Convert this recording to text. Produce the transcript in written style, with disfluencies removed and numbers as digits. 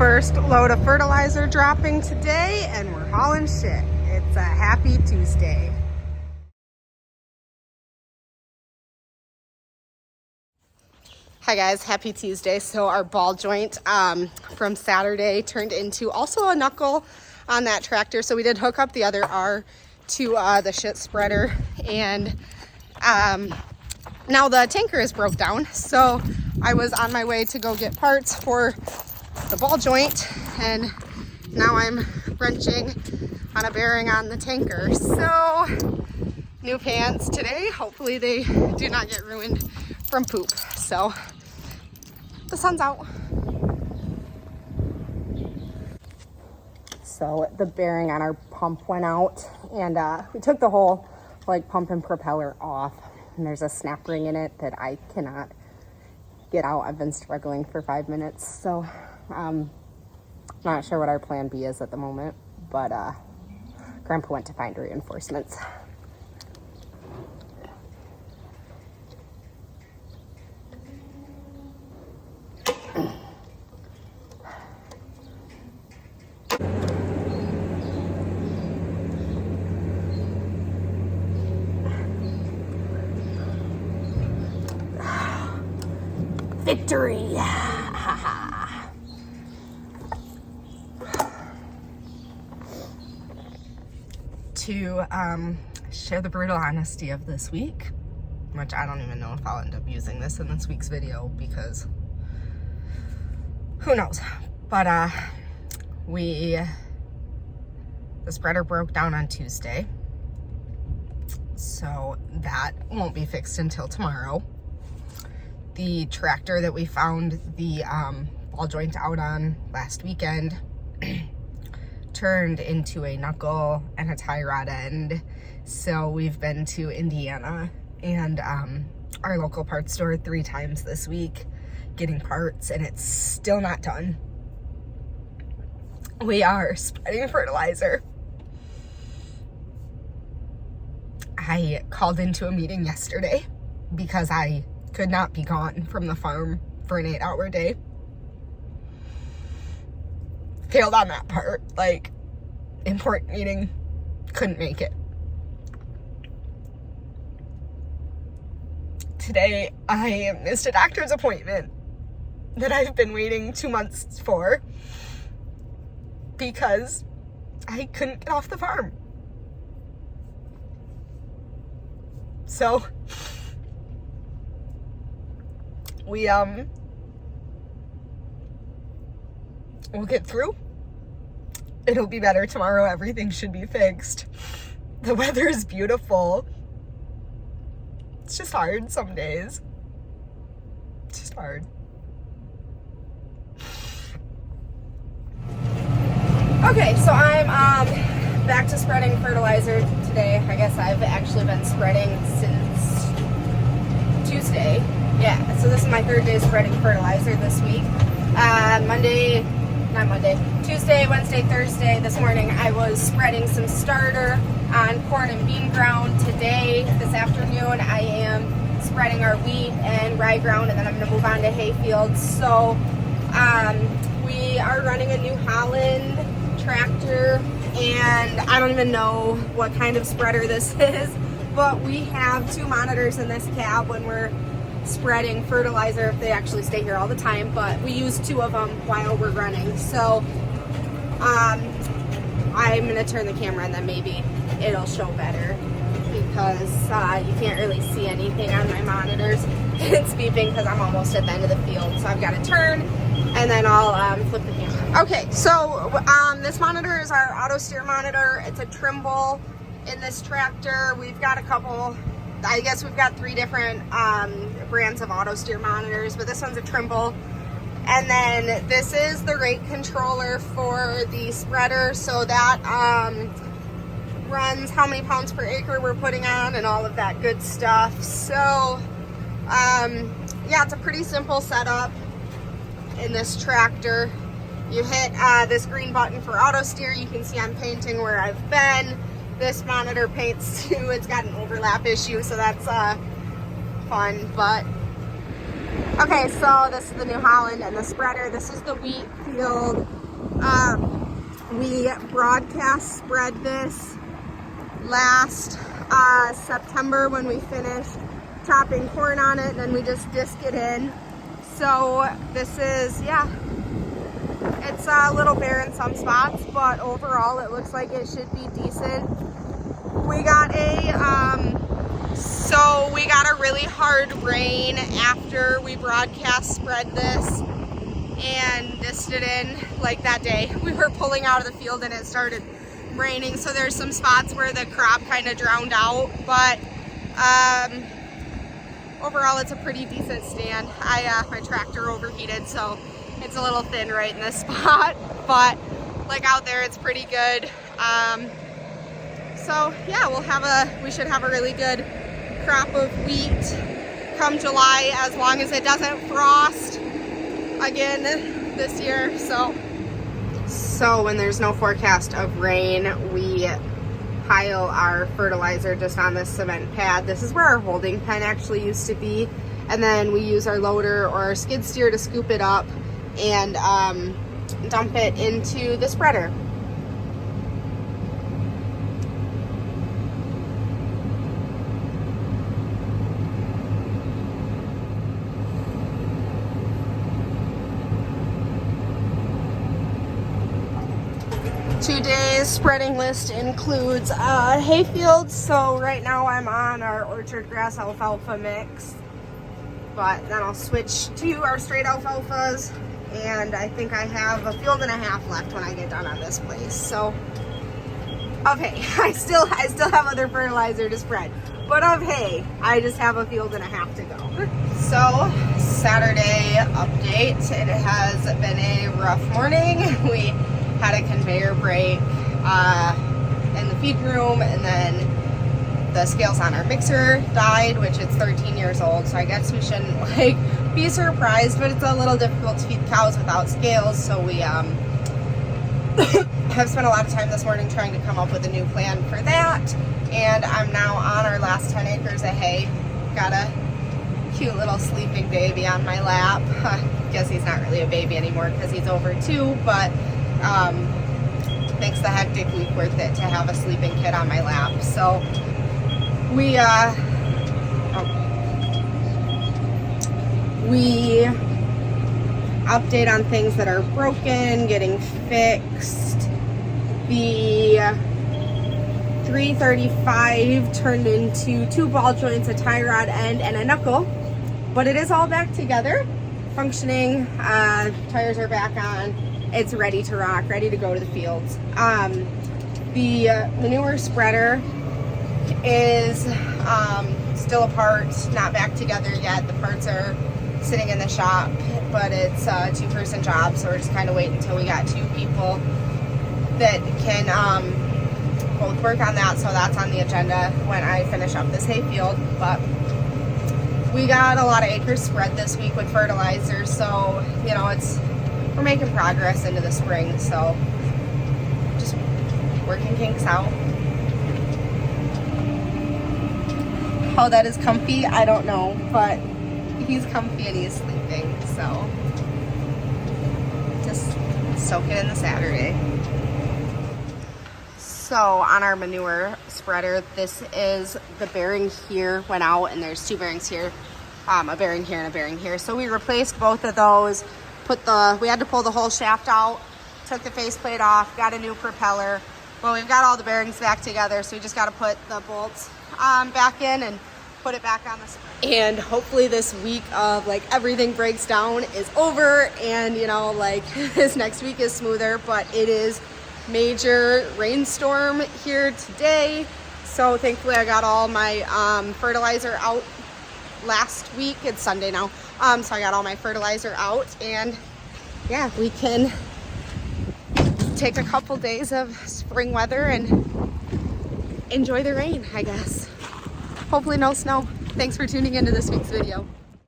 First load of fertilizer dropping today, and we're hauling shit. It's a happy Tuesday. Hi guys, happy Tuesday. So our ball joint from Saturday turned into also a knuckle on that tractor. So we did hook up the other R to the shit spreader, and now the tanker is broke down. So I was on my way to go get parts for the ball joint, and now I'm wrenching on a bearing on the tanker. So new pants today. Hopefully they do not get ruined from poop. So the sun's out. So the bearing on our pump went out, and we took the whole pump and propeller off, and there's a snap ring in it that I cannot get out. I've been struggling for 5 minutes, so not sure what our plan B is at the moment, but Grandpa went to find reinforcements. Victory! To share the brutal honesty of this week, which I don't even know if I'll end up using this in this week's video because who knows. But the spreader broke down on Tuesday, so that won't be fixed until tomorrow. The tractor that we found the ball joint out on last weekend turned into a knuckle and a tie rod end. So we've been to Indiana and our local parts store 3 times this week getting parts, and it's still not done. We are spreading fertilizer. I called into a meeting yesterday because I could not be gone from the farm for an 8-hour day. Failed on that part. Important meeting, couldn't make it. Today, I missed a doctor's appointment that I've been waiting 2 months for because I couldn't get off the farm. So we'll get through. It'll be better tomorrow. Everything should be fixed. The weather is beautiful. It's just hard some days. It's just hard. Okay, so I'm back to spreading fertilizer today. I guess I've actually been spreading since Tuesday. Yeah, so this is my 3rd day spreading fertilizer this week. Tuesday, Wednesday, Thursday. This morning I was spreading some starter on corn and bean ground. Today, this afternoon, I am spreading our wheat and rye ground, and then I'm going to move on to hay fields. So we are running a New Holland tractor, and I don't even know what kind of spreader this is, but we have 2 monitors in this cab when we're spreading fertilizer, if they actually stay here all the time, but we use 2 of them while we're running. So I'm gonna turn the camera and then maybe it'll show better because you can't really see anything on my monitors. It's beeping because I'm almost at the end of the field, so I've got to turn and then I'll flip the camera. Okay, so this monitor is our auto steer monitor. It's a Trimble in this tractor. We've got a couple, I guess we've got 3 different brands of auto steer monitors, but this one's a Trimble. And then this is the rate controller for the spreader, so that runs how many pounds per acre we're putting on and all of that good stuff. So yeah, it's a pretty simple setup in this tractor. You hit this green button for auto steer. You can see I'm painting where I've been. This monitor paints too. It's got an overlap issue, so that's fun, but Okay, so this is the New Holland and the spreader. This is the wheat field. We broadcast spread this last September when we finished chopping corn on it, and then we just disc it in. So this is, yeah, it's a little bare in some spots, but overall it looks like it should be decent. We got we got a really hard rain after we broadcast spread this and disced it in. Like that day we were pulling out of the field and it started raining, so there's some spots where the crop kind of drowned out, but overall it's a pretty decent stand. My tractor overheated, so it's a little thin right in this spot, but like out there it's pretty good. So yeah, we should have a really good crop of wheat come July, as long as it doesn't frost again this year. So when there's no forecast of rain, we pile our fertilizer just on this cement pad. This is where our holding pen actually used to be, and then we use our loader or our skid steer to scoop it up and dump it into the spreader. 2 days spreading list includes hay fields. So right now I'm on our orchard grass alfalfa mix, but then I'll switch to our straight alfalfas, and I think I have a field and a half left when I get done on this place. So of hay, I still have other fertilizer to spread, but of hay I just have a field and a half to go. So Saturday update, it has been a rough morning. We had a conveyor break in the feed room, and then the scales on our mixer died, which it's 13 years old, so I guess we shouldn't be surprised, but it's a little difficult to feed cows without scales. So we have spent a lot of time this morning trying to come up with a new plan for that, and I'm now on our last 10 acres of hay. Got a cute little sleeping baby on my lap. I guess he's not really a baby anymore because he's over 2, but makes the hectic week worth it to have a sleeping kid on my lap. So we update on things that are broken, getting fixed. The 335 turned into 2 ball joints, a tie rod end, and a knuckle, but it is all back together, functioning. Tires are back on. It's ready to rock, ready to go to the fields. The manure spreader is still apart, not back together yet. The parts are sitting in the shop, but it's a 2-person job, so we're just kind of waiting until we got 2 people that can both work on that. So that's on the agenda when I finish up this hay field. But we got a lot of acres spread this week with fertilizer, so you know, we're making progress into the spring, so just working kinks out. How that is comfy, I don't know, but he's comfy and he's sleeping, so just soak it in the Saturday. So on our manure spreader, this is the bearing here went out, and there's 2 bearings here, a bearing here and a bearing here. So we replaced both of those. We had to pull the whole shaft out, took the faceplate off, got a new propeller. Well, we've got all the bearings back together, so we just got to put the bolts back in and put it back on the spreader. And hopefully this week of everything breaks down is over, and this next week is smoother. But it is major rainstorm here today, so thankfully I got all my fertilizer out last week. It's Sunday now, so I got all my fertilizer out, and yeah, we can take a couple days of spring weather and enjoy the rain, I guess. Hopefully no snow. Thanks for tuning into this week's video.